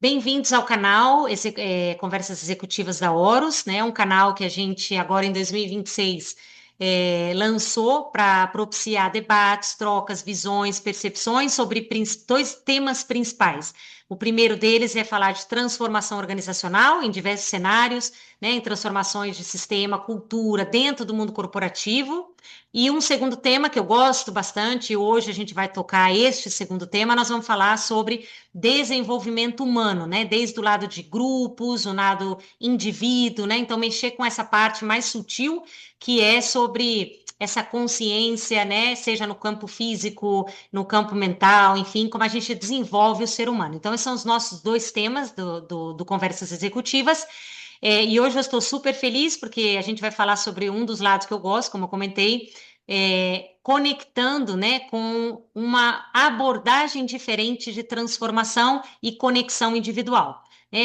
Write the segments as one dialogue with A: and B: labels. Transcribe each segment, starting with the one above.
A: Bem-vindos ao canal Conversas Executivas da Horus, né? Um canal que a gente agora em 2026 lançou para propiciar debates, trocas, visões, percepções sobre dois temas principais. O primeiro deles é falar de transformação organizacional em diversos cenários, né? Em transformações de sistema, cultura dentro do mundo corporativo. E um segundo tema que eu gosto bastante, e hoje a gente vai tocar este segundo tema, nós vamos falar sobre desenvolvimento humano, né? Desde o lado de grupos, o lado indivíduo, né? Então, mexer com essa parte mais sutil, que é sobre essa consciência, né? Seja no campo físico, no campo mental, enfim, como a gente desenvolve o ser humano. Então, esses são os nossos dois temas do Conversas Executivas. E hoje eu estou super feliz porque a gente vai falar sobre um dos lados que eu gosto, como eu comentei, conectando, né, com uma abordagem diferente de transformação e conexão individual.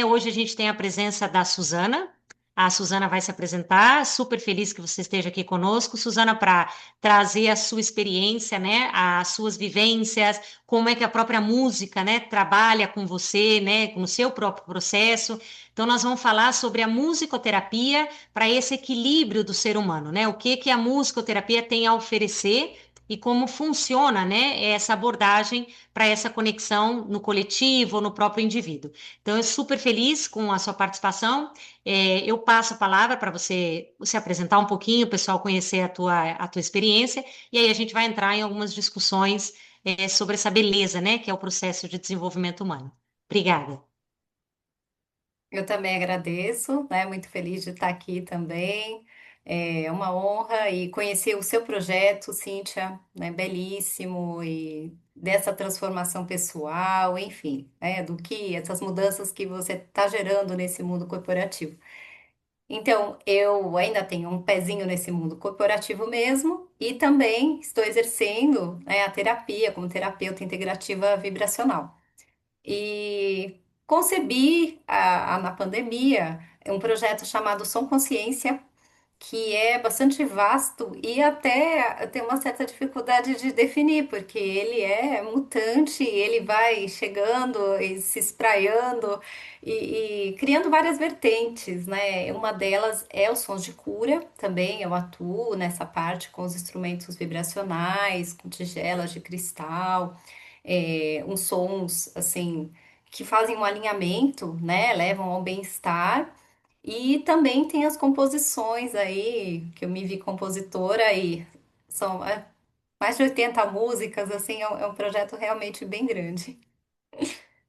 A: Hoje a gente tem a presença da Suzana. A Suzana vai se apresentar, super feliz que você esteja aqui conosco, Suzana, para trazer a sua experiência, né, as suas vivências, como é que a própria música, né, trabalha com você, né, no seu próprio processo. Então, nós vamos falar sobre a musicoterapia para esse equilíbrio do ser humano, né? O que que a musicoterapia tem a oferecer e como funciona, né, essa abordagem para essa conexão no coletivo ou no próprio indivíduo. Então, eu super feliz com a sua participação. Eu passo a palavra para você se apresentar um pouquinho, o pessoal conhecer a tua experiência, e aí a gente vai entrar em algumas discussões, sobre essa beleza, né, que é o processo de desenvolvimento humano. Obrigada.
B: Eu também agradeço, né? Muito feliz de estar aqui também. É uma honra e conhecer o seu projeto, Cíntia, né? Belíssimo e dessa transformação pessoal, enfim, né? Do que essas mudanças que você está gerando nesse mundo corporativo. Então, eu ainda tenho um pezinho nesse mundo corporativo mesmo e também estou exercendo, né, a terapia como terapeuta integrativa vibracional. E concebi na pandemia um projeto chamado Som Consciência, que é bastante vasto e até tem uma certa dificuldade de definir, porque ele é mutante, ele vai chegando e se espraiando e criando várias vertentes, né? Uma delas é os sons de cura, também eu atuo nessa parte com os instrumentos vibracionais, com tigelas de cristal, uns sons assim que fazem um alinhamento, né? Levam ao bem-estar. E também tem as composições aí, que eu me vi compositora e são mais de 80 músicas, assim, é um projeto realmente bem grande.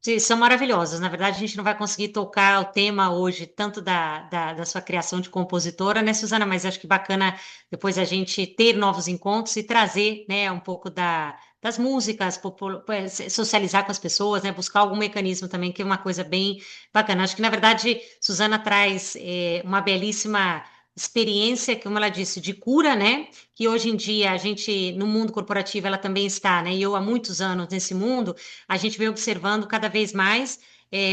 A: Sim, são maravilhosas. Na verdade, a gente não vai conseguir tocar o tema hoje, tanto da sua criação de compositora, né, Suzana? Mas acho que bacana depois a gente ter novos encontros e trazer, né, um pouco das músicas, socializar com as pessoas, né, buscar algum mecanismo também, que é uma coisa bem bacana. Acho que, na verdade, Suzana traz uma belíssima experiência, como ela disse, de cura, né? Que hoje em dia a gente, no mundo corporativo, ela também está, né? E eu há muitos anos nesse mundo a gente vem observando cada vez mais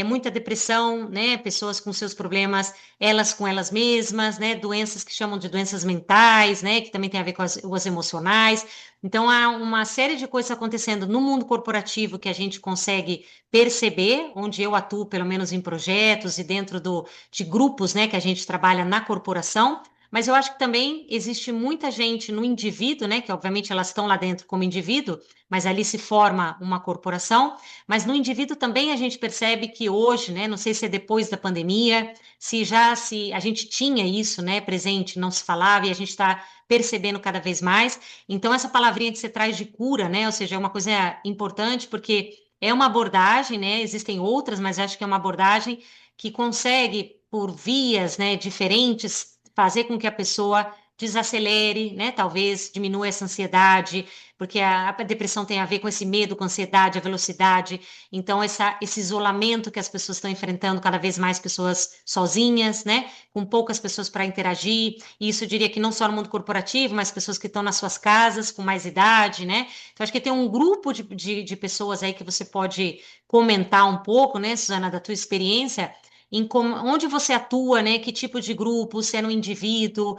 A: muita depressão, né? Pessoas com seus problemas, elas com elas mesmas, né? Doenças que chamam de doenças mentais, né? Que também tem a ver com as emocionais. Então, há uma série de coisas acontecendo no mundo corporativo que a gente consegue perceber, onde eu atuo, pelo menos em projetos e dentro de grupos, né? Que a gente trabalha na corporação. Mas eu acho que também existe muita gente no indivíduo, né? Que obviamente elas estão lá dentro como indivíduo, mas ali se forma uma corporação. Mas no indivíduo também a gente percebe que hoje, né, não sei se é depois da pandemia, se a gente tinha isso, né, presente, não se falava e a gente está percebendo cada vez mais. Então essa palavrinha que você traz de cura, né, ou seja, é uma coisa importante porque é uma abordagem, né, existem outras, mas acho que é uma abordagem que consegue por vias, né, diferentes fazer com que a pessoa desacelere, né? Talvez diminua essa ansiedade, porque a depressão tem a ver com esse medo, com a ansiedade, a velocidade. Então, esse isolamento que as pessoas estão enfrentando, cada vez mais pessoas sozinhas, né? Com poucas pessoas para interagir. E isso eu diria que não só no mundo corporativo, mas pessoas que estão nas suas casas, com mais idade, né? Então, acho que tem um grupo de pessoas aí que você pode comentar um pouco, né, Suzana, da tua experiência onde você atua, né? Que tipo de grupo, se é no indivíduo,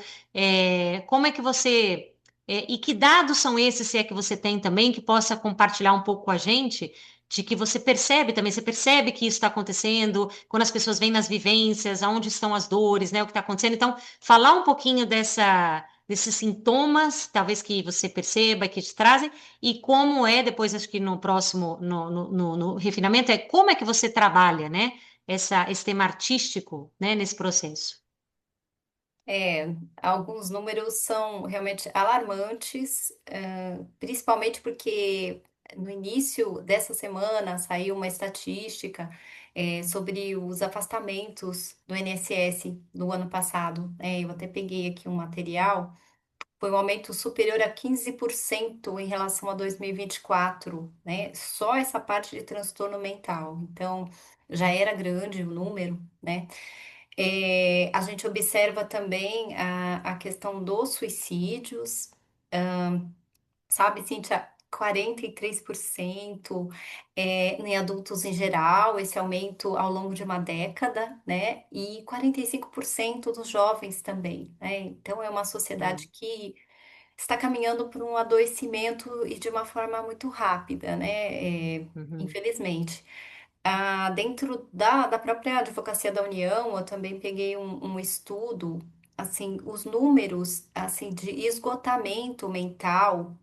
A: como é que você. E que dados são esses, se é que você tem também, que possa compartilhar um pouco com a gente, de que você percebe também, você percebe que isso está acontecendo, quando as pessoas vêm nas vivências, aonde estão as dores, né, o que está acontecendo. Então, falar um pouquinho desses sintomas, talvez que você perceba, que te trazem, e como é, depois acho que no próximo, no refinamento, é como é que você trabalha, né, esse tema artístico, né, nesse processo.
B: É, alguns números são realmente alarmantes, principalmente porque no início dessa semana saiu uma estatística, sobre os afastamentos do INSS no ano passado, né? Eu até peguei aqui um material, foi um aumento superior a 15% em relação a 2024, né? Só essa parte de transtorno mental. Então, já era grande o número, né? A gente observa também a questão dos suicídios, sabe, Cíntia? 43%, em adultos em geral, esse aumento ao longo de uma década, né? E 45% dos jovens também, né? Então, é uma sociedade
A: Hum,
B: que está caminhando por um adoecimento e de uma forma muito rápida, né?
A: uhum,
B: Infelizmente. Dentro da própria Advocacia da União, eu também peguei um estudo, assim, os números, assim, de esgotamento mental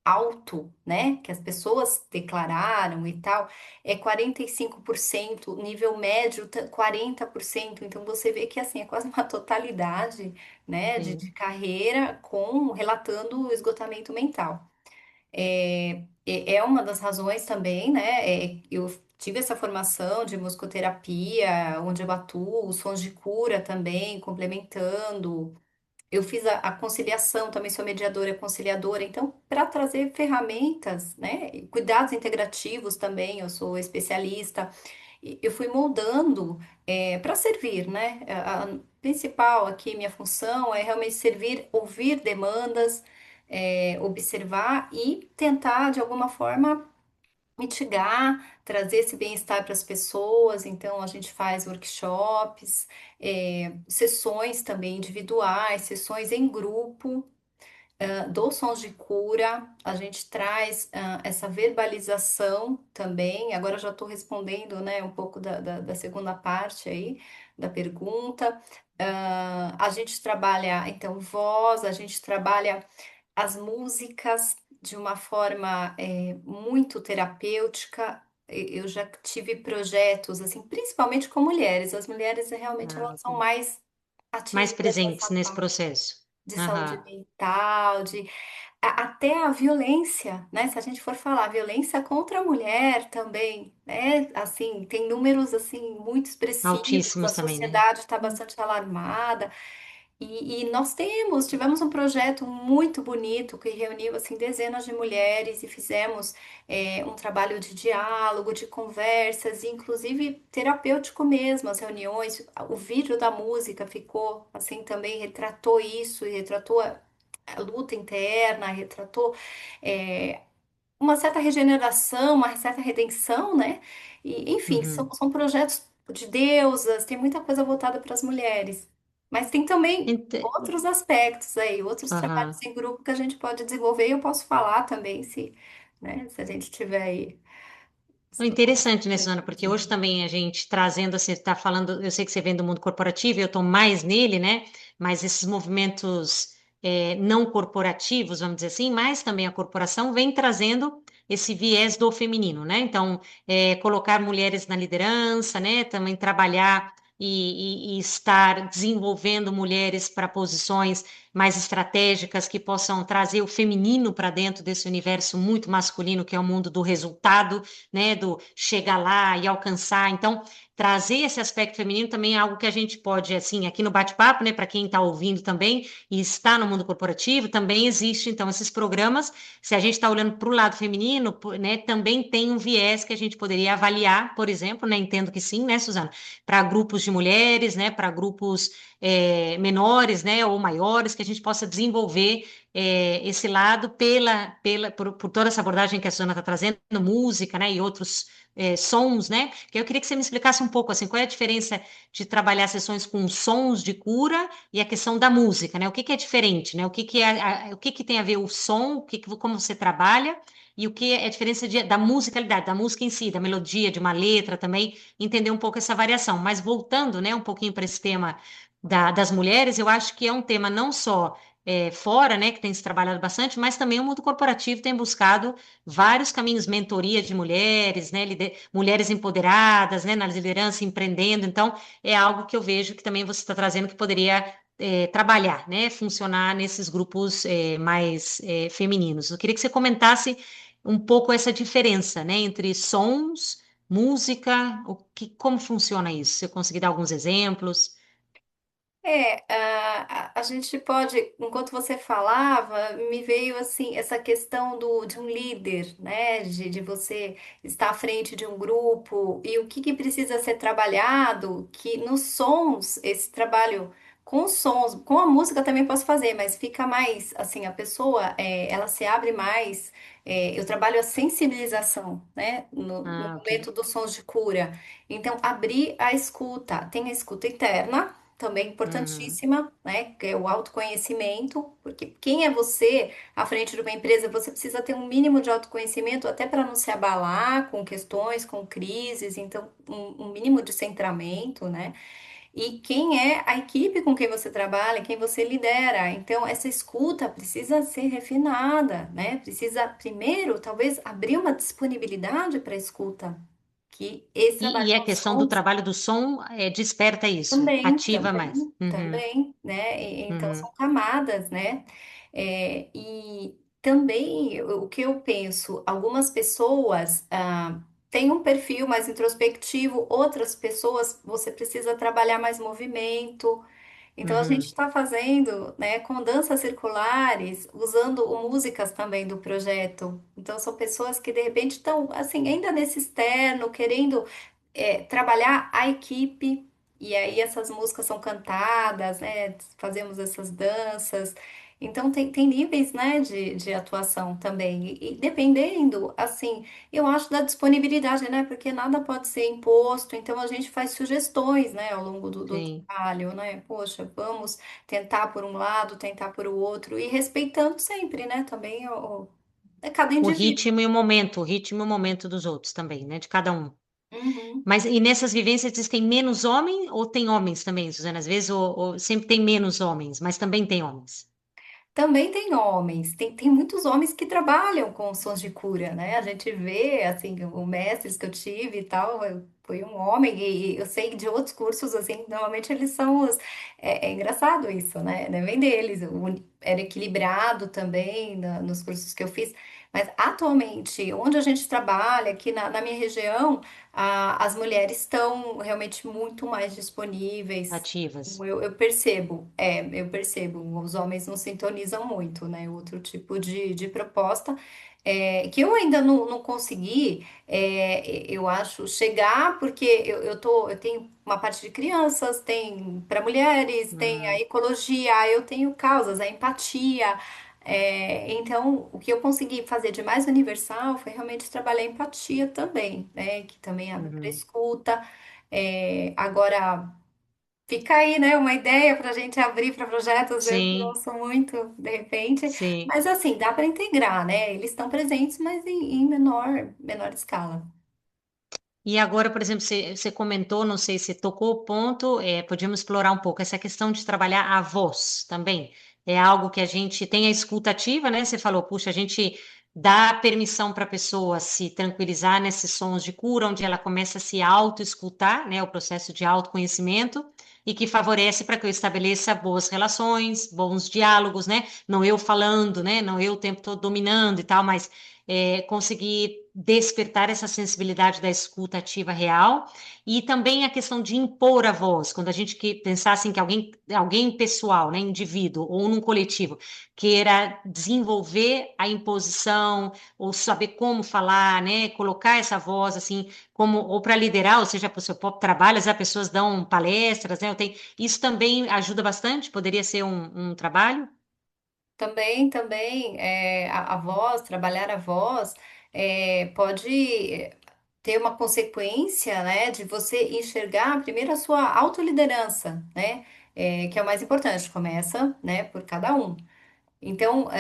B: alto, né, que as pessoas declararam e tal, é 45%, nível médio 40%, então você vê que, assim, é quase uma totalidade, né, de
A: sim.
B: carreira com relatando o esgotamento mental. É uma das razões também, né? Eu tive essa formação de musicoterapia, onde eu atuo, os sons de cura também, complementando. Eu fiz a conciliação, também sou mediadora e conciliadora, então, para trazer ferramentas, né? E cuidados integrativos também, eu sou especialista. E eu fui moldando para servir, né? A principal aqui, minha função é realmente servir, ouvir demandas, observar e tentar, de alguma forma, mitigar, trazer esse bem-estar para as pessoas. Então, a gente faz workshops, sessões também individuais, sessões em grupo, dos sons de cura, a gente traz essa verbalização também. Agora eu já estou respondendo, né, um pouco da segunda parte aí da pergunta. A gente trabalha, então, voz, a gente trabalha as músicas de uma forma muito terapêutica. Eu já tive projetos, assim, principalmente com mulheres. As mulheres realmente
A: Ah,
B: elas são
A: ok.
B: mais
A: Mais
B: atingidas
A: presentes
B: nessa
A: nesse
B: parte
A: processo.
B: de saúde
A: Aham,
B: mental, até a violência, né? Se a gente for falar violência contra a mulher também, né? Assim, tem números assim muito expressivos, a
A: altíssimos também, né?
B: sociedade está bastante alarmada. E nós tivemos um projeto muito bonito que reuniu assim dezenas de mulheres e fizemos um trabalho de diálogo, de conversas, inclusive terapêutico mesmo, as reuniões. O vídeo da música ficou assim também retratou isso e retratou a luta interna, retratou é, uma certa regeneração, uma certa redenção, né? E, enfim,
A: Uhum.
B: são projetos de deusas, tem muita coisa voltada para as mulheres. Mas tem também
A: Ente-
B: outros aspectos aí, outros trabalhos
A: Aham.
B: em grupo que a gente pode desenvolver e eu posso falar também, se, né, se a gente tiver aí
A: É interessante, né, Suzana? Porque hoje
B: oportunidade.
A: também a gente trazendo, você está falando, eu sei que você vem do mundo corporativo, eu estou mais nele, né? Mas esses movimentos não corporativos, vamos dizer assim, mas também a corporação vem trazendo esse viés do feminino, né? Então, colocar mulheres na liderança, né? Também trabalhar e estar desenvolvendo mulheres para posições mais estratégicas que possam trazer o feminino para dentro desse universo muito masculino que é o mundo do resultado, né, do chegar lá e alcançar. Então, trazer esse aspecto feminino também é algo que a gente pode, assim, aqui no bate-papo, né, para quem está ouvindo também e está no mundo corporativo, também existe, então, esses programas. Se a gente está olhando para o lado feminino, né, também tem um viés que a gente poderia avaliar, por exemplo, né, entendo que sim, né, Suzana, para grupos de mulheres, né, para grupos menores, né, ou maiores, que a gente possa desenvolver esse lado por toda essa abordagem que a Suzana está trazendo, música, né, e outros sons, né? Que eu queria que você me explicasse um pouco assim, qual é a diferença de trabalhar sessões com sons de cura e a questão da música, né? O que que é diferente, né? O que que tem a ver o som, como você trabalha e o que é a diferença da musicalidade, da música em si, da melodia, de uma letra também, entender um pouco essa variação. Mas voltando, né, um pouquinho para esse tema das mulheres, eu acho que é um tema não só fora, né, que tem se trabalhado bastante, mas também o mundo corporativo tem buscado vários caminhos, mentoria de mulheres, né, mulheres empoderadas, né, na liderança, empreendendo. Então, é algo que eu vejo que também você está trazendo que poderia trabalhar, né, funcionar nesses grupos mais femininos. Eu queria que você comentasse um pouco essa diferença, né, entre sons, música, como funciona isso? Se eu conseguir dar alguns exemplos.
B: A gente pode, enquanto você falava, me veio assim essa questão de um líder, né? De você estar à frente de um grupo e o que, que precisa ser trabalhado, que nos sons, esse trabalho com sons, com a música também posso fazer, mas fica mais assim, a pessoa ela se abre mais. Eu trabalho a sensibilização, né? No
A: Ah, ok.
B: momento dos sons de cura. Então, abrir a escuta, tem a escuta interna também
A: Uhum,
B: importantíssima, né? Que é o autoconhecimento, porque quem é você à frente de uma empresa, você precisa ter um mínimo de autoconhecimento até para não se abalar com questões, com crises, então um mínimo de centramento, né? E quem é a equipe com quem você trabalha, quem você lidera. Então, essa escuta precisa ser refinada, né? Precisa, primeiro, talvez, abrir uma disponibilidade para escuta, que esse trabalho
A: e a
B: com
A: questão do
B: sons
A: trabalho do som desperta isso,
B: também,
A: ativa mais.
B: também,
A: Uhum,
B: também, né? Então
A: uhum,
B: são camadas, né? E também o que eu penso, algumas pessoas têm um perfil mais introspectivo, outras pessoas você precisa trabalhar mais movimento. Então a gente
A: uhum.
B: está fazendo, né, com danças circulares, usando músicas também do projeto. Então são pessoas que de repente estão assim ainda nesse externo, querendo trabalhar a equipe, e aí essas músicas são cantadas, né? Fazemos essas danças. Então tem níveis, né, de atuação também. E dependendo, assim, eu acho da disponibilidade, né? Porque nada pode ser imposto, então a gente faz sugestões, né, ao longo do
A: Sim.
B: trabalho, né? Poxa, vamos tentar por um lado, tentar por o outro, e respeitando sempre, né? Também é cada
A: O
B: indivíduo.
A: ritmo e o momento, o ritmo e o momento dos outros também, né? De cada um.
B: Uhum.
A: Mas e nessas vivências existem menos homens ou tem homens também, Suzana? Às vezes ou sempre tem menos homens, mas também tem homens.
B: Também tem homens, tem muitos homens que trabalham com sons de cura, né? A gente vê, assim, o mestres que eu tive e tal, foi um homem, e eu sei de outros cursos, assim, normalmente eles são os... É engraçado isso, né? Não vem deles, era equilibrado também nos cursos que eu fiz, mas atualmente, onde a gente trabalha, aqui na minha região, as mulheres estão realmente muito mais disponíveis.
A: Ativas.
B: Eu percebo, os homens não sintonizam muito, né? Outro tipo de proposta que eu ainda não consegui, eu acho, chegar, porque eu tenho uma parte de crianças, tem para mulheres, tem a
A: Uhum,
B: ecologia, eu tenho causas, a empatia. Então, o que eu consegui fazer de mais universal foi realmente trabalhar a empatia também, né? Que também abre para
A: uhum.
B: escuta. Agora. Fica aí, né, uma ideia para a gente abrir para projetos, eu que
A: Sim,
B: ouço muito, de repente,
A: sim.
B: mas assim, dá para integrar, né? Eles estão presentes, mas em menor escala.
A: E agora, por exemplo, você comentou, não sei se tocou o ponto, podíamos explorar um pouco essa questão de trabalhar a voz também. É algo que a gente tem a escuta ativa, né? Você falou, puxa, a gente dá permissão para a pessoa se tranquilizar nesses sons de cura, onde ela começa a se auto-escutar, né? O processo de autoconhecimento, e que favorece para que eu estabeleça boas relações, bons diálogos, né? Não eu falando, né? Não eu o tempo todo dominando e tal, mas conseguir despertar essa sensibilidade da escuta ativa real e também a questão de impor a voz, quando a gente que pensar assim que alguém pessoal, né, indivíduo ou num coletivo queira desenvolver a imposição ou saber como falar, né, colocar essa voz assim como ou para liderar, ou seja, para o seu próprio trabalho, as pessoas dão palestras, né, isso também ajuda bastante, poderia ser um trabalho.
B: Também, a voz, trabalhar a voz, pode ter uma consequência, né, de você enxergar primeiro a sua autoliderança, né, que é o mais importante, começa, né, por cada um. Então,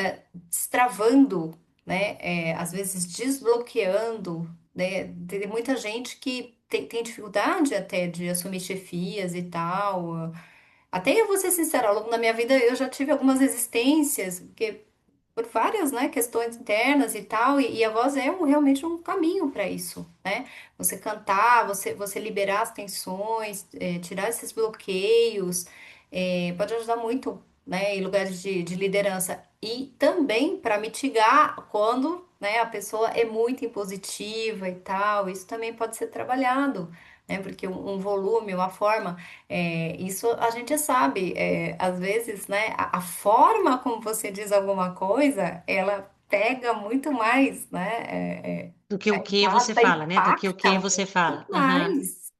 B: destravando. né? Às vezes desbloqueando, né? Tem muita gente que tem dificuldade até de assumir chefias e tal. Até eu vou ser sincera, ao longo da minha vida eu já tive algumas resistências, porque por várias, né, questões internas e tal, e a voz é realmente um caminho para isso, né? Você cantar, você liberar as tensões, tirar esses bloqueios, pode ajudar muito, né, em lugares de liderança. E também para mitigar quando, né, a pessoa é muito impositiva e tal, isso também pode ser trabalhado. Né, porque um volume, uma forma, isso a gente sabe, às vezes, né, a forma como você diz alguma coisa, ela pega muito mais, né,
A: Do que o que você
B: impacta,
A: fala, né? Do que o que
B: impacta
A: você
B: muito
A: fala. Aham.
B: mais.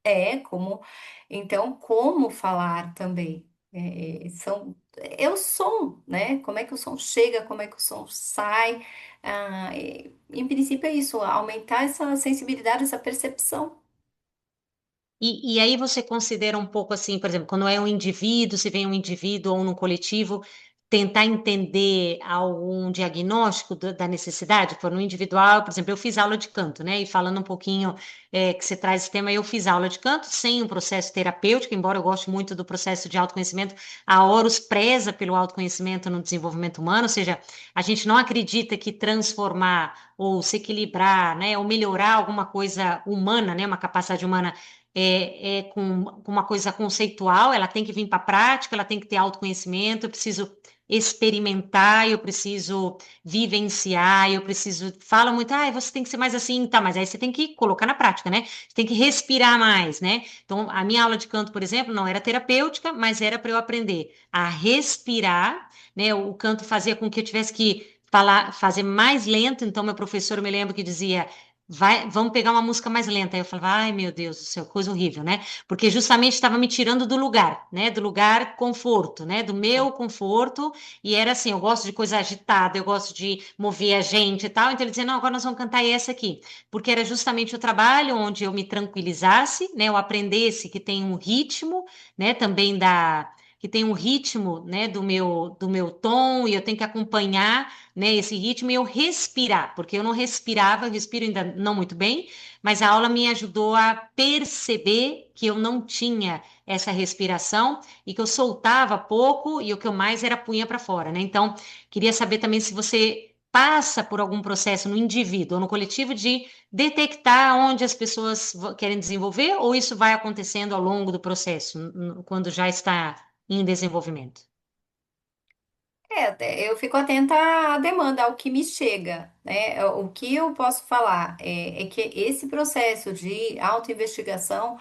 B: Então, como falar também? É o som, né? Como é que o som chega, como é que o som sai. Em princípio é isso, aumentar essa sensibilidade, essa percepção.
A: E aí você considera um pouco assim, por exemplo, quando é um indivíduo, se vem um indivíduo ou num coletivo, tentar entender algum diagnóstico da necessidade, por no individual, por exemplo, eu fiz aula de canto, né? E falando um pouquinho que você traz esse tema, eu fiz aula de canto sem um processo terapêutico, embora eu goste muito do processo de autoconhecimento, a Horus preza pelo autoconhecimento no desenvolvimento humano, ou seja, a gente não acredita que transformar ou se equilibrar, né, ou melhorar alguma coisa humana, né, uma capacidade humana com uma coisa conceitual, ela tem que vir para a prática, ela tem que ter autoconhecimento, eu preciso experimentar, eu preciso vivenciar, eu preciso. Fala muito, ah, você tem que ser mais assim, tá, mas aí você tem que colocar na prática, né? Você tem que respirar mais, né? Então, a minha aula de canto, por exemplo, não era terapêutica, mas era para eu aprender a respirar, né? O canto fazia com que eu tivesse que falar, fazer mais lento, então meu professor, eu me lembro que dizia vamos pegar uma música mais lenta. Aí eu falava, ai meu Deus do céu, coisa horrível, né? Porque justamente estava me tirando do lugar, né? Do lugar conforto, né? Do meu conforto. E era assim, eu gosto de coisa agitada, eu gosto de mover a gente e tal. Então ele dizia, não, agora nós vamos cantar essa aqui. Porque era justamente o trabalho onde eu me tranquilizasse, né? Eu aprendesse que tem um ritmo, né? Também da que tem um ritmo, né, do meu tom e eu tenho que acompanhar, né, esse ritmo e eu respirar, porque eu não respirava, eu respiro ainda não muito bem, mas a aula me ajudou a perceber que eu não tinha essa respiração e que eu soltava pouco e o que eu mais era punha para fora, né? Então, queria saber também se você passa por algum processo no indivíduo ou no coletivo de detectar onde as pessoas querem desenvolver ou isso vai acontecendo ao longo do processo, quando já está em desenvolvimento.
B: Eu fico atenta à demanda, ao que me chega, né? O que eu posso falar é que esse processo de autoinvestigação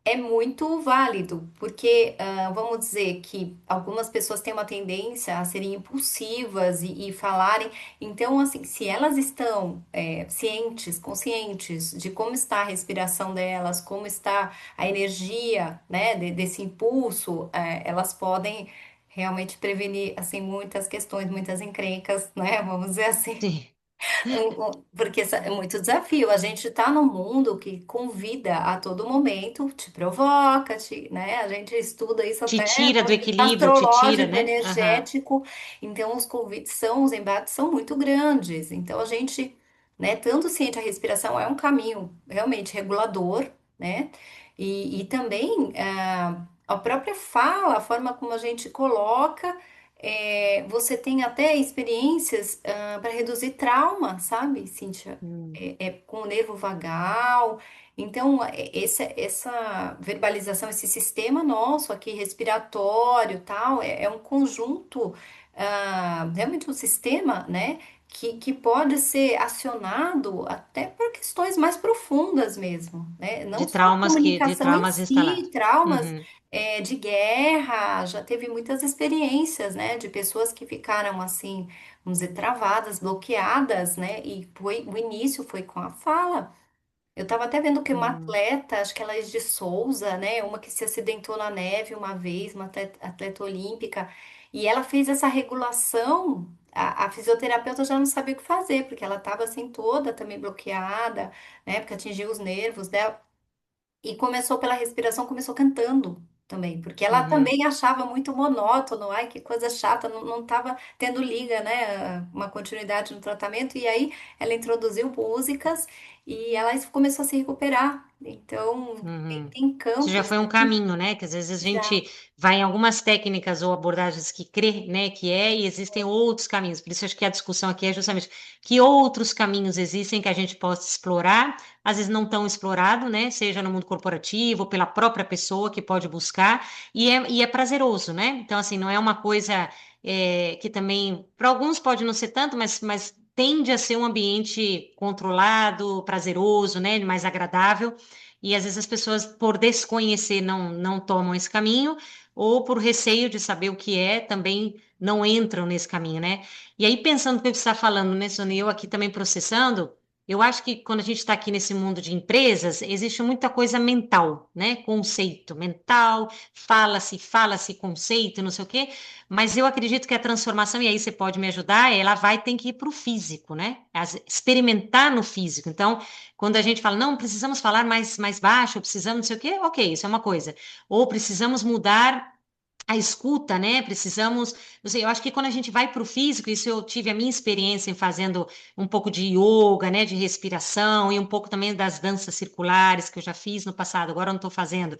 B: é muito válido, porque vamos dizer que algumas pessoas têm uma tendência a serem impulsivas e falarem. Então, assim, se elas estão cientes, conscientes de como está a respiração delas, como está a energia, né, desse impulso, elas podem realmente prevenir, assim, muitas questões, muitas encrencas, né, vamos dizer assim.
A: Sim.
B: Porque é muito desafio. A gente está num mundo que convida a todo momento, te provoca, né? A gente estuda isso
A: Te
B: até do
A: tira do
B: ponto de vista
A: equilíbrio, te tira,
B: astrológico,
A: né? Aham.
B: energético. Então, os convites são, os embates são muito grandes. Então, a gente, né, tanto ciente a respiração é um caminho realmente regulador, né? E também a própria fala, a forma como a gente coloca. Você tem até experiências para reduzir trauma, sabe, Cíntia?
A: Hum.
B: Com o nervo vagal. Então, essa verbalização, esse sistema nosso aqui, respiratório, tal, é um conjunto, realmente um sistema, né, que pode ser acionado até por questões mais profundas mesmo, né? Não só a
A: De
B: comunicação em
A: traumas
B: si,
A: instalados.
B: traumas
A: Uhum.
B: de guerra, já teve muitas experiências, né, de pessoas que ficaram assim, vamos dizer, travadas, bloqueadas, né, e o início foi com a fala. Eu estava até vendo que uma
A: Hum.
B: atleta, acho que ela é de Souza, né, uma que se acidentou na neve uma vez, uma atleta olímpica, e ela fez essa regulação. A fisioterapeuta já não sabia o que fazer, porque ela estava assim toda também bloqueada, né, porque atingiu os nervos dela, e começou pela respiração, começou cantando. também, porque ela
A: Uhum,
B: também achava muito monótono, ai, que coisa chata, não estava tendo liga, né, uma continuidade no tratamento, e aí ela introduziu músicas e ela começou a se recuperar. Então,
A: uhum.
B: tem
A: Isso já
B: campos
A: foi um
B: aí
A: caminho, né? Que às vezes a
B: já.
A: gente vai em algumas técnicas ou abordagens que crê, né, que é, e existem outros caminhos. Por isso acho que a discussão aqui é justamente que outros caminhos existem que a gente possa explorar, às vezes não tão explorado, né? Seja no mundo corporativo, ou pela própria pessoa que pode buscar, e é prazeroso, né? Então, assim, não é uma coisa que também, para alguns pode não ser tanto, mas tende a ser um ambiente controlado, prazeroso, né? Mais agradável. E às vezes as pessoas, por desconhecer, não tomam esse caminho, ou por receio de saber o que é, também não entram nesse caminho, né? E aí, pensando no que você está falando, né, Sônia, eu aqui também processando, eu acho que quando a gente está aqui nesse mundo de empresas, existe muita coisa mental, né? Conceito mental, fala-se conceito, não sei o quê, mas eu acredito que a transformação, e aí você pode me ajudar, ela vai ter que ir para o físico, né? Experimentar no físico. Então, quando a gente fala, não, precisamos falar mais baixo, precisamos não sei o quê, ok, isso é uma coisa. Ou precisamos mudar a escuta, né? Precisamos. Não sei, eu acho que quando a gente vai para o físico, isso eu tive a minha experiência em fazendo um pouco de yoga, né? De respiração e um pouco também das danças circulares que eu já fiz no passado, agora eu não estou fazendo.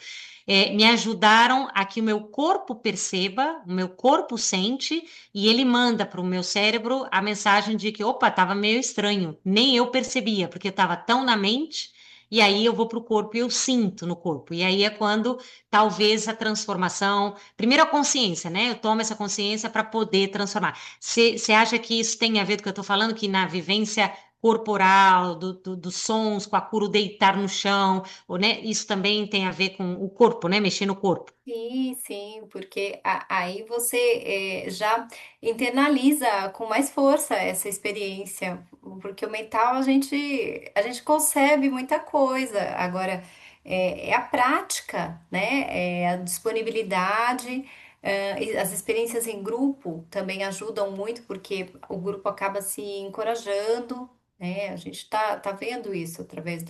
A: Me ajudaram a que o meu corpo perceba, o meu corpo sente, e ele manda para o meu cérebro a mensagem de que, opa, estava meio estranho. Nem eu percebia, porque eu estava tão na mente. E aí eu vou para o corpo e eu sinto no corpo. E aí é quando talvez a transformação. Primeiro a consciência, né? Eu tomo essa consciência para poder transformar. Você acha que isso tem a ver com o que eu estou falando, que na vivência corporal, dos sons, com a cura, o deitar no chão, ou, né? Isso também tem a ver com o corpo, né? Mexer no corpo.
B: Sim, sim, porque aí você já internaliza com mais força essa experiência, porque o mental a gente concebe muita coisa, agora é a prática, né? É a disponibilidade, e as experiências em grupo também ajudam muito, porque o grupo acaba se encorajando, né? A gente tá vendo isso através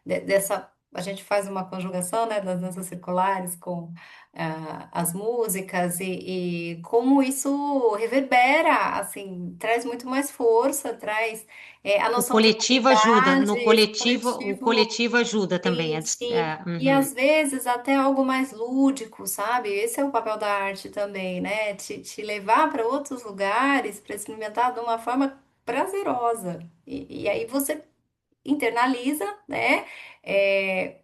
B: dessa. A gente faz uma conjugação, né, das danças circulares com as músicas e como isso reverbera, assim, traz muito mais força, traz a
A: O
B: noção de
A: coletivo ajuda,
B: unidade,
A: no
B: esse
A: coletivo, o
B: coletivo,
A: coletivo ajuda também.
B: sim, sim. E
A: Uhum.
B: às vezes até algo mais lúdico, sabe? Esse é o papel da arte também, né? Te levar para outros lugares, para experimentar de uma forma prazerosa. E aí você internaliza, né? É,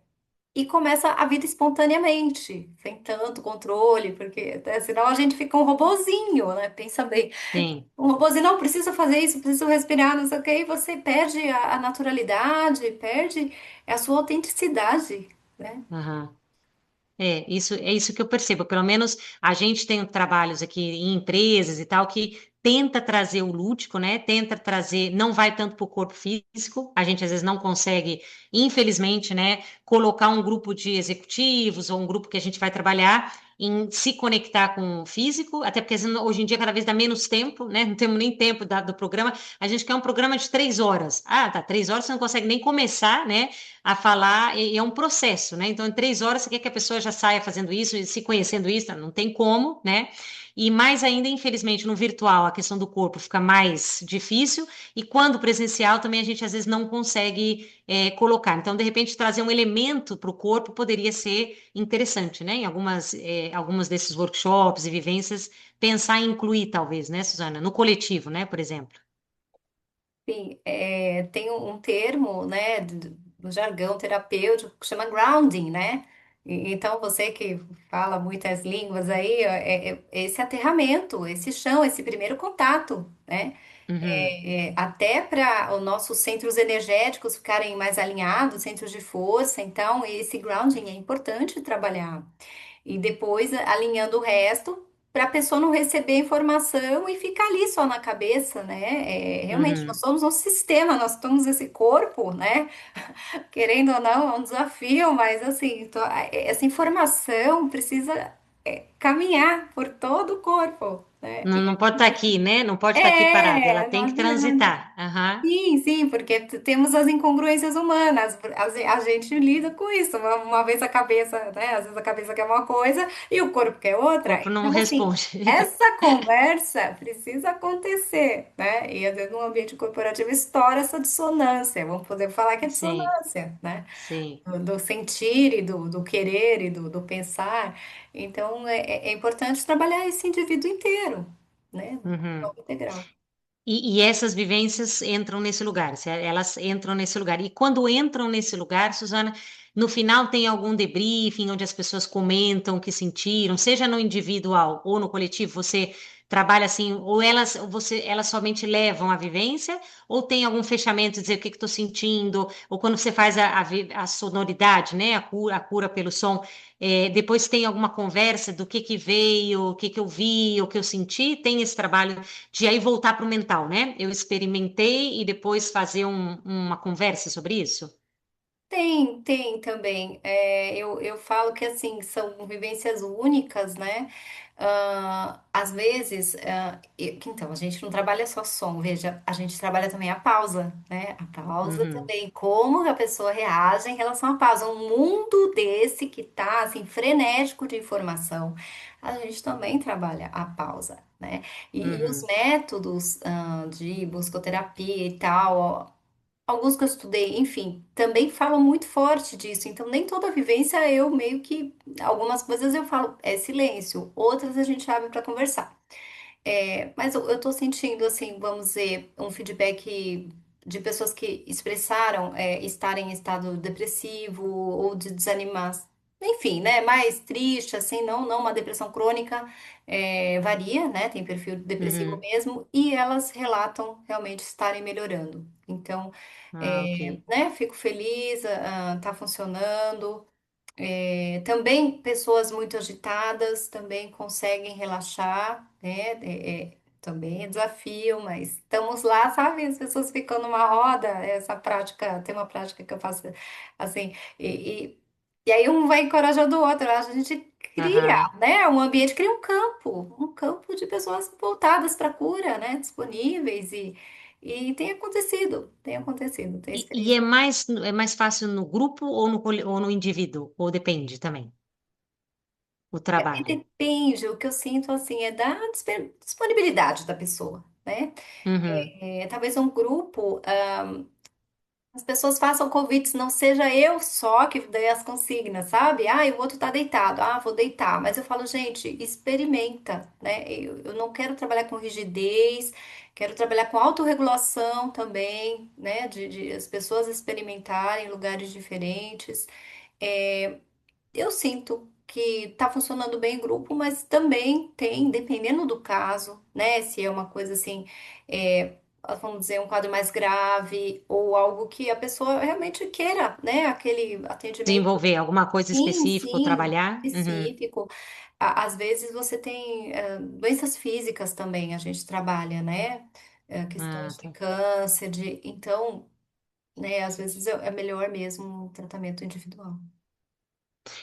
B: e começa a vida espontaneamente, sem tanto controle, porque senão a gente fica um robozinho, né? Pensa bem,
A: Sim.
B: um robozinho, não, preciso fazer isso, preciso respirar, não sei o que, e você perde a naturalidade, perde a sua autenticidade, né?
A: Aham. É isso que eu percebo. Pelo menos a gente tem trabalhos aqui em empresas e tal que tenta trazer o lúdico, né? Tenta trazer, não vai tanto para o corpo físico. A gente às vezes não consegue, infelizmente, né, colocar um grupo de executivos ou um grupo que a gente vai trabalhar em se conectar com o físico, até porque às vezes, hoje em dia cada vez dá menos tempo, né? Não temos nem tempo do programa. A gente quer um programa de 3 horas. Ah, tá, 3 horas você não consegue nem começar, né? A falar, e é um processo, né? Então, em 3 horas, você quer que a pessoa já saia fazendo isso e se conhecendo isso, não tem como, né? E mais ainda, infelizmente, no virtual, a questão do corpo fica mais difícil, e quando presencial também a gente às vezes não consegue colocar. Então, de repente, trazer um elemento para o corpo poderia ser interessante, né? Em algumas desses workshops e vivências, pensar em incluir, talvez, né, Suzana? No coletivo, né, por exemplo.
B: Sim, tem um termo, né, do jargão terapêutico que chama grounding, né? Então, você que fala muitas línguas aí, esse aterramento, esse chão, esse primeiro contato, né?
A: Uhum,
B: Até para os nossos centros energéticos ficarem mais alinhados, centros de força. Então, esse grounding é importante trabalhar. E depois alinhando o resto para a pessoa não receber informação e ficar ali só na cabeça, né? Realmente, nós
A: uhum.
B: somos um sistema, nós somos esse corpo, né? Querendo ou não, é um desafio, mas assim, essa informação precisa caminhar por todo o corpo. né?
A: Não, não pode estar aqui, né? Não pode estar aqui parada. Ela
B: É,
A: tem
B: não
A: que
B: adianta.
A: transitar. Aham.
B: Sim, sim, porque temos as incongruências humanas, a gente lida com isso. Uma vez a cabeça, né? Às vezes a cabeça quer uma coisa e o corpo quer
A: O
B: outra.
A: corpo não
B: Então, assim,
A: responde.
B: essa conversa precisa acontecer, né? E às vezes no ambiente corporativo estoura essa dissonância. Vamos poder falar que é
A: Sim,
B: dissonância, né?
A: sim.
B: Do sentir e do querer e do pensar. Então, é importante trabalhar esse indivíduo inteiro, né? De
A: Uhum.
B: forma integral.
A: E essas vivências entram nesse lugar, elas entram nesse lugar. E quando entram nesse lugar, Suzana, no final tem algum debriefing onde as pessoas comentam o que sentiram, seja no individual ou no coletivo, você trabalha assim, ou elas somente levam a vivência, ou tem algum fechamento, dizer o que estou sentindo, ou quando você faz a sonoridade, né, a cura pelo som, depois tem alguma conversa do que veio, o que eu vi, o que eu senti, tem esse trabalho de aí voltar para o mental, né? Eu experimentei e depois fazer uma conversa sobre isso.
B: Tem também. Eu falo que assim são vivências únicas, né? Às vezes, então a gente não trabalha só som, veja, a gente trabalha também a pausa, né? A pausa
A: Uhum,
B: também, como a pessoa reage em relação à pausa. Um mundo desse que tá assim frenético de informação, a gente também trabalha a pausa, né? E os
A: uhum,
B: métodos, de buscoterapia e tal. Alguns que eu estudei, enfim, também falam muito forte disso. Então, nem toda vivência eu meio que. Algumas coisas eu falo, é silêncio, outras a gente abre para conversar. Mas eu tô sentindo, assim, vamos dizer, um feedback de pessoas que expressaram estarem em estado depressivo ou de desanimar. Enfim, né? Mais triste, assim, não uma depressão crônica, varia, né? Tem perfil depressivo
A: uhum.
B: mesmo, e elas relatam realmente estarem melhorando. Então,
A: Ah, ok.
B: né? Fico feliz, tá funcionando. Também pessoas muito agitadas também conseguem relaxar, né? Também é desafio, mas estamos lá, sabe? As pessoas ficam numa roda, essa prática, tem uma prática que eu faço assim, e aí um vai encorajando o outro, a gente cria,
A: Aham.
B: né? Um ambiente, cria um campo de pessoas voltadas para a cura, né? Disponíveis e tem acontecido, tem
A: E
B: experiência.
A: é mais fácil no grupo ou no indivíduo? Ou depende também, o
B: E
A: trabalho?
B: depende, o que eu sinto assim é da disponibilidade da pessoa, né?
A: Uhum,
B: Talvez um grupo, as pessoas façam convites, não seja eu só que dê as consignas, sabe? Ah, e o outro tá deitado, vou deitar. Mas eu falo, gente, experimenta, né? Eu não quero trabalhar com rigidez, quero trabalhar com autorregulação também, né? De as pessoas experimentarem em lugares diferentes. Eu sinto que está funcionando bem em grupo, mas também tem, dependendo do caso, né? Se é uma coisa assim, vamos dizer, um quadro mais grave ou algo que a pessoa realmente queira, né? Aquele atendimento,
A: desenvolver alguma coisa
B: sim,
A: específica, ou
B: sim,
A: trabalhar? Uhum.
B: específico. Às vezes você tem doenças físicas também, a gente trabalha, né?
A: Ah,
B: Questões de
A: tá.
B: câncer, então, né? Às vezes é melhor mesmo o tratamento individual.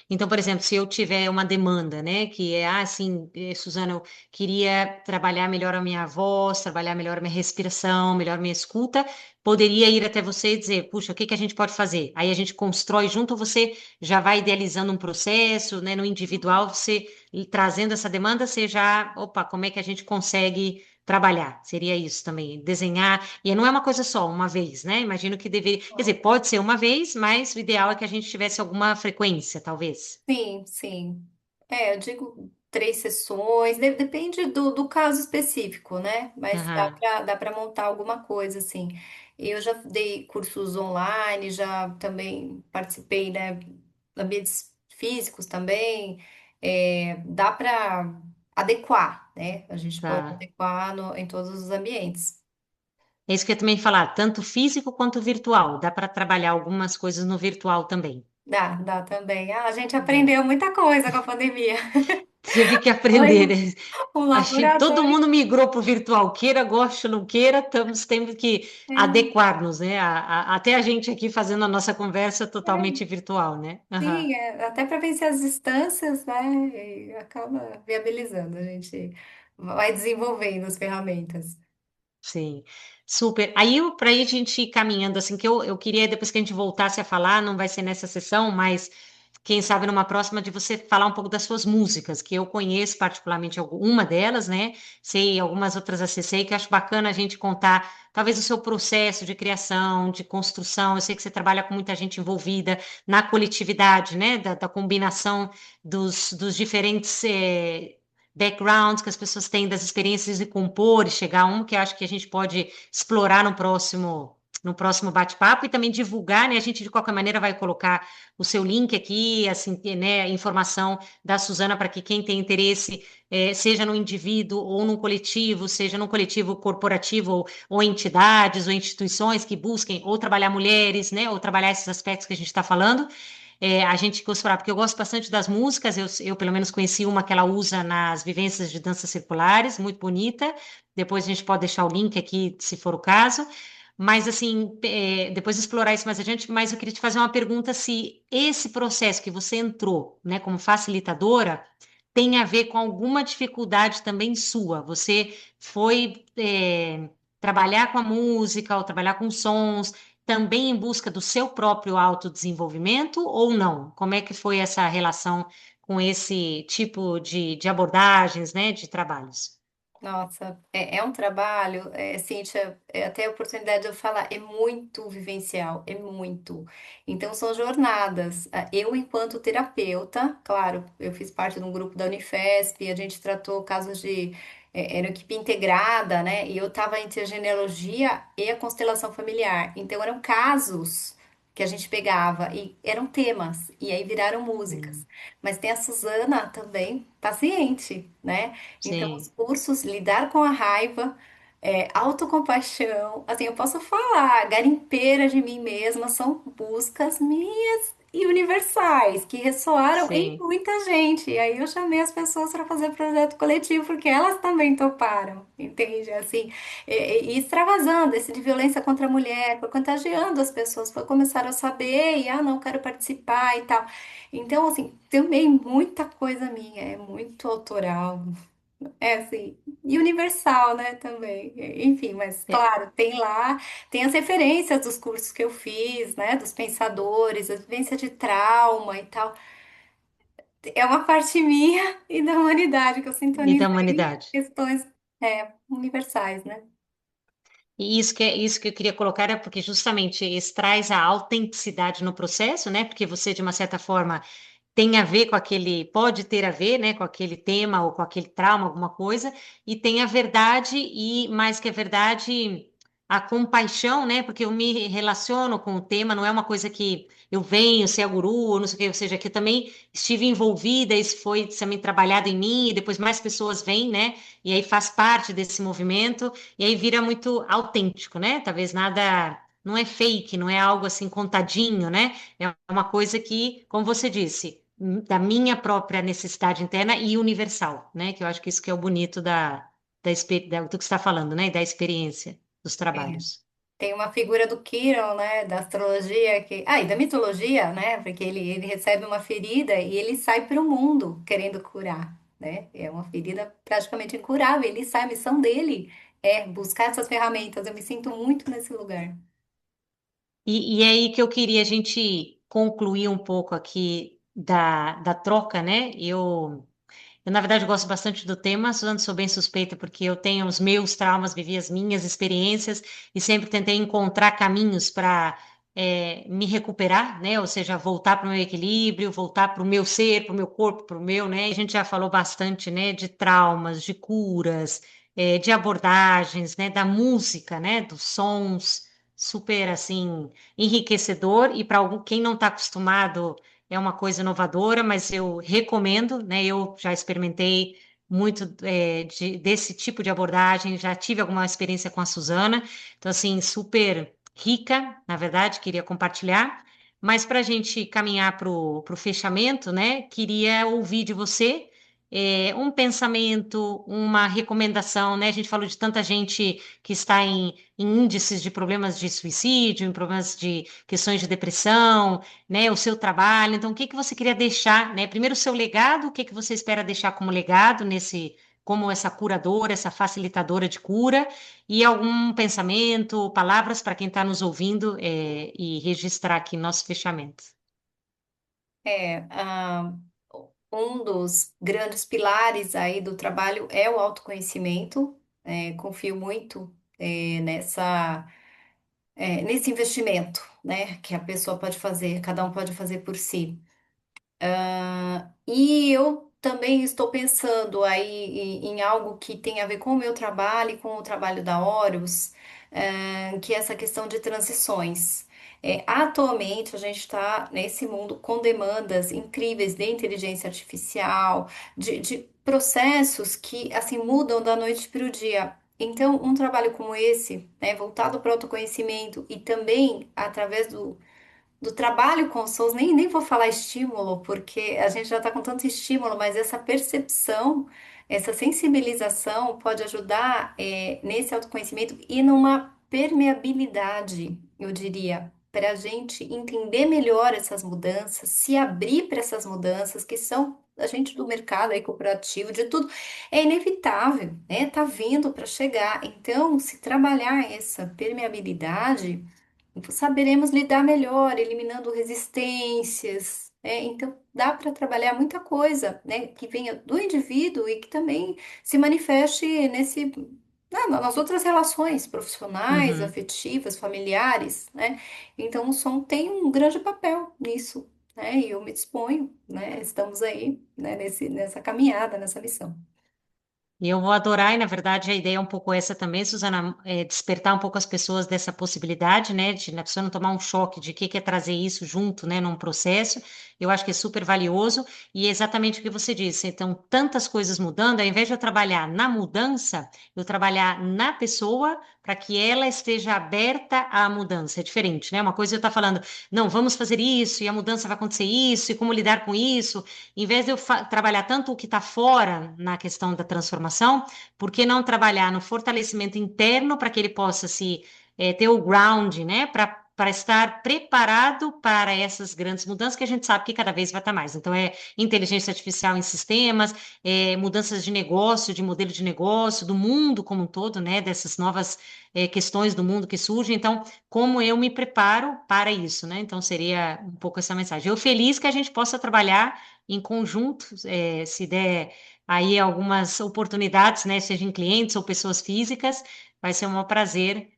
A: Então, por exemplo, se eu tiver uma demanda, né, que é assim, Suzana, eu queria trabalhar melhor a minha voz, trabalhar melhor a minha respiração, melhor a minha escuta, poderia ir até você e dizer, puxa, o que que a gente pode fazer? Aí a gente constrói junto, ou você já vai idealizando um processo, né, no individual, você trazendo essa demanda, você já, opa, como é que a gente consegue trabalhar? Seria isso também, desenhar, e não é uma coisa só, uma vez, né? Imagino que deveria, quer dizer, pode ser uma vez, mas o ideal é que a gente tivesse alguma frequência, talvez.
B: Sim, sim. Eu digo 3 sessões, depende do caso específico, né? Mas
A: Aham,
B: dá para montar alguma coisa, assim. Eu já dei cursos online, já também participei, né? Ambientes físicos também. Dá para adequar, né? A gente pode
A: tá.
B: adequar em todos os ambientes.
A: É isso que eu ia também falar, tanto físico quanto virtual. Dá para trabalhar algumas coisas no virtual também.
B: Dá também. A gente
A: Dá.
B: aprendeu muita coisa com a pandemia.
A: Teve que
B: Foi
A: aprender, né?
B: um
A: Acho que todo
B: laboratório.
A: mundo migrou para o virtual, queira, goste ou não queira, estamos tendo que
B: É.
A: adequar-nos, né? Até a gente aqui fazendo a nossa conversa
B: É.
A: totalmente virtual, né? Aham.
B: Sim, até para vencer as distâncias, né? E acaba viabilizando a gente. vai desenvolvendo as ferramentas.
A: Sim, super. Aí, para a gente ir caminhando, assim, que eu queria, depois que a gente voltasse a falar, não vai ser nessa sessão, mas quem sabe numa próxima, de você falar um pouco das suas músicas, que eu conheço particularmente uma delas, né? Sei algumas outras acessei, que eu acho bacana a gente contar, talvez, o seu processo de criação, de construção. Eu sei que você trabalha com muita gente envolvida na coletividade, né? Da combinação dos diferentes. Backgrounds que as pessoas têm das experiências de compor e chegar a um que eu acho que a gente pode explorar no próximo bate-papo e também divulgar, né? A gente de qualquer maneira vai colocar o seu link aqui, assim, né? Informação da Suzana para que quem tem interesse, seja no indivíduo ou num coletivo, seja num coletivo corporativo ou entidades ou instituições que busquem ou trabalhar mulheres, né? Ou trabalhar esses aspectos que a gente está falando. A gente costuma, porque eu gosto bastante das músicas, eu pelo menos conheci uma que ela usa nas vivências de danças circulares, muito bonita. Depois a gente pode deixar o link aqui, se for o caso. Mas, assim, depois de explorar isso mais adiante, mas eu queria te fazer uma pergunta se esse processo que você entrou, né, como facilitadora, tem a ver com alguma dificuldade também sua. Você foi, trabalhar com a música ou trabalhar com sons também em busca do seu próprio autodesenvolvimento ou não? Como é que foi essa relação com esse tipo de abordagens, né, de trabalhos?
B: Nossa, é um trabalho, Cíntia, até a oportunidade de eu falar, é muito vivencial, é muito. Então, são jornadas. Eu, enquanto terapeuta, claro, eu fiz parte de um grupo da Unifesp, a gente tratou casos era equipe integrada, né? E eu estava entre a genealogia e a constelação familiar. Então, eram casos que a gente pegava e eram temas, e aí viraram músicas.
A: Hum,
B: Mas tem a Suzana também, paciente, né? Então, os
A: sim,
B: cursos, lidar com a raiva, autocompaixão, assim, eu posso falar, garimpeira de mim mesma, são buscas minhas e universais, que ressoaram em
A: sim.
B: muita gente. E aí eu chamei as pessoas para fazer projeto coletivo, porque elas também toparam, entende? Assim, e extravasando, esse de violência contra a mulher, foi contagiando as pessoas, foi começaram a saber, e não quero participar e tal. Então, assim, também muita coisa minha, é muito autoral, assim, e universal, né, também. Enfim, mas
A: É,
B: claro, tem lá, tem as referências dos cursos que eu fiz, né, dos pensadores, a vivência de trauma e tal. É uma parte minha e da humanidade que eu
A: e da
B: sintonizo em
A: humanidade.
B: questões, universais, né?
A: E isso que eu queria colocar é porque justamente isso traz a autenticidade no processo, né? Porque você, de uma certa forma, tem a ver com aquele, pode ter a ver, né, com aquele tema ou com aquele trauma, alguma coisa, e tem a verdade e mais que a verdade, a compaixão, né, porque eu me relaciono com o tema, não é uma coisa que eu venho ser a guru, ou não sei o que, ou seja, que eu também estive envolvida, isso foi também trabalhado em mim, e depois mais pessoas vêm, né, e aí faz parte desse movimento, e aí vira muito autêntico, né, talvez nada, não é fake, não é algo assim contadinho, né, é uma coisa que, como você disse, da minha própria necessidade interna e universal, né? Que eu acho que isso que é o bonito do que você está falando, né? Da experiência dos
B: É.
A: trabalhos.
B: Tem uma figura do Kiron, né, da astrologia, e da mitologia, né, porque ele recebe uma ferida e ele sai para o mundo querendo curar, né? É uma ferida praticamente incurável. Ele sai, a missão dele é buscar essas ferramentas. Eu me sinto muito nesse lugar.
A: E é aí que eu queria a gente concluir um pouco aqui da troca, né? Na verdade, gosto bastante do tema, sou bem suspeita, porque eu tenho os meus traumas, vivi as minhas experiências e sempre tentei encontrar caminhos para me recuperar, né? Ou seja, voltar para o meu equilíbrio, voltar para o meu ser, para o meu corpo, para o meu, né? A gente já falou bastante, né? De traumas, de curas, de abordagens, né? Da música, né? Dos sons, super assim enriquecedor e para algum quem não está acostumado é uma coisa inovadora, mas eu recomendo, né? Eu já experimentei muito desse tipo de abordagem, já tive alguma experiência com a Suzana, então, assim, super rica, na verdade, queria compartilhar. Mas para a gente caminhar para o fechamento, né? Queria ouvir de você um pensamento, uma recomendação, né? A gente falou de tanta gente que está em índices de problemas de suicídio, em problemas de questões de depressão, né, o seu trabalho. Então, o que que você queria deixar, né? Primeiro, o seu legado, o que que você espera deixar como legado como essa curadora, essa facilitadora de cura, e algum pensamento, palavras para quem está nos ouvindo, e registrar aqui nosso fechamento.
B: É, um dos grandes pilares aí do trabalho é o autoconhecimento. Confio muito, nesse investimento, né, que a pessoa pode fazer, cada um pode fazer por si. E eu também estou pensando aí em algo que tem a ver com o meu trabalho e com o trabalho da Horus, que é essa questão de transições. Atualmente a gente está nesse mundo com demandas incríveis de inteligência artificial, de processos que assim mudam da noite para o dia. Então, um trabalho como esse, né, voltado para o autoconhecimento e também através do trabalho com os sons, nem vou falar estímulo, porque a gente já está com tanto estímulo, mas essa percepção, essa sensibilização pode ajudar nesse autoconhecimento e numa permeabilidade, eu diria, para a gente entender melhor essas mudanças, se abrir para essas mudanças que são a gente do mercado aí corporativo, de tudo, é inevitável, né? Tá vindo para chegar. Então, se trabalhar essa permeabilidade saberemos lidar melhor, eliminando resistências, né? Então, dá para trabalhar muita coisa, né, que venha do indivíduo e que também se manifeste nas outras relações profissionais,
A: Uhum.
B: afetivas, familiares, né? Então, o som tem um grande papel nisso, né? E eu me disponho, né? Estamos aí, né, nessa caminhada, nessa missão.
A: E eu vou adorar, e na verdade a ideia é um pouco essa também, Suzana, despertar um pouco as pessoas dessa possibilidade, né, de a pessoa não tomar um choque de que é trazer isso junto, né, num processo. Eu acho que é super valioso e é exatamente o que você disse. Então, tantas coisas mudando, ao invés de eu trabalhar na mudança, eu trabalhar na pessoa para que ela esteja aberta à mudança. É diferente, né? Uma coisa é eu estar falando, não, vamos fazer isso e a mudança vai acontecer isso e como lidar com isso. Em vez de eu trabalhar tanto o que está fora na questão da transformação, por que não trabalhar no fortalecimento interno para que ele possa ter o ground, né? Para estar preparado para essas grandes mudanças que a gente sabe que cada vez vai estar mais. Então, é inteligência artificial em sistemas, mudanças de negócio, de modelo de negócio, do mundo como um todo, né? Dessas novas questões do mundo que surgem. Então, como eu me preparo para isso, né? Então, seria um pouco essa mensagem. Eu feliz que a gente possa trabalhar em conjunto, se der aí algumas oportunidades, né, seja em clientes ou pessoas físicas, vai ser um prazer,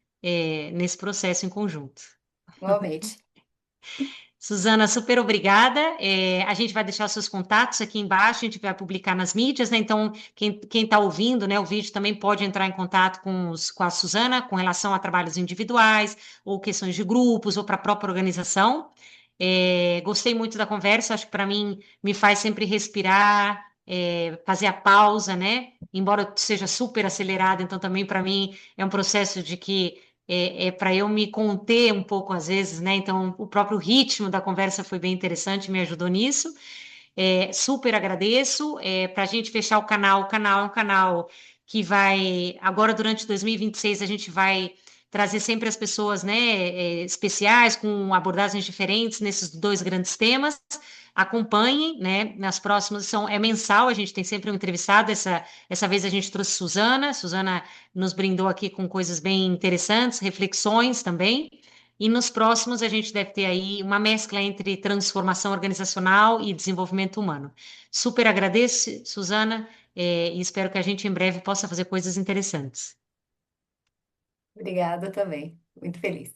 A: nesse processo em conjunto.
B: Igualmente.
A: Suzana, super obrigada. A gente vai deixar seus contatos aqui embaixo, a gente vai publicar nas mídias, né? Então, quem está ouvindo, né, o vídeo também pode entrar em contato com a Suzana com relação a trabalhos individuais, ou questões de grupos, ou para a própria organização. Gostei muito da conversa, acho que para mim me faz sempre respirar, fazer a pausa, né? Embora eu seja super acelerada, então também para mim é um processo de que para eu me conter um pouco às vezes, né? Então, o próprio ritmo da conversa foi bem interessante, me ajudou nisso. Super agradeço. Para a gente fechar o canal é um canal que vai, agora durante 2026, a gente vai trazer sempre as pessoas, né, especiais, com abordagens diferentes nesses dois grandes temas. Acompanhem, né, nas próximas, é mensal, a gente tem sempre um entrevistado, essa vez a gente trouxe Suzana nos brindou aqui com coisas bem interessantes, reflexões também, e nos próximos a gente deve ter aí uma mescla entre transformação organizacional e desenvolvimento humano. Super agradeço, Suzana, e espero que a gente em breve possa fazer coisas interessantes.
B: Obrigada também. Muito feliz.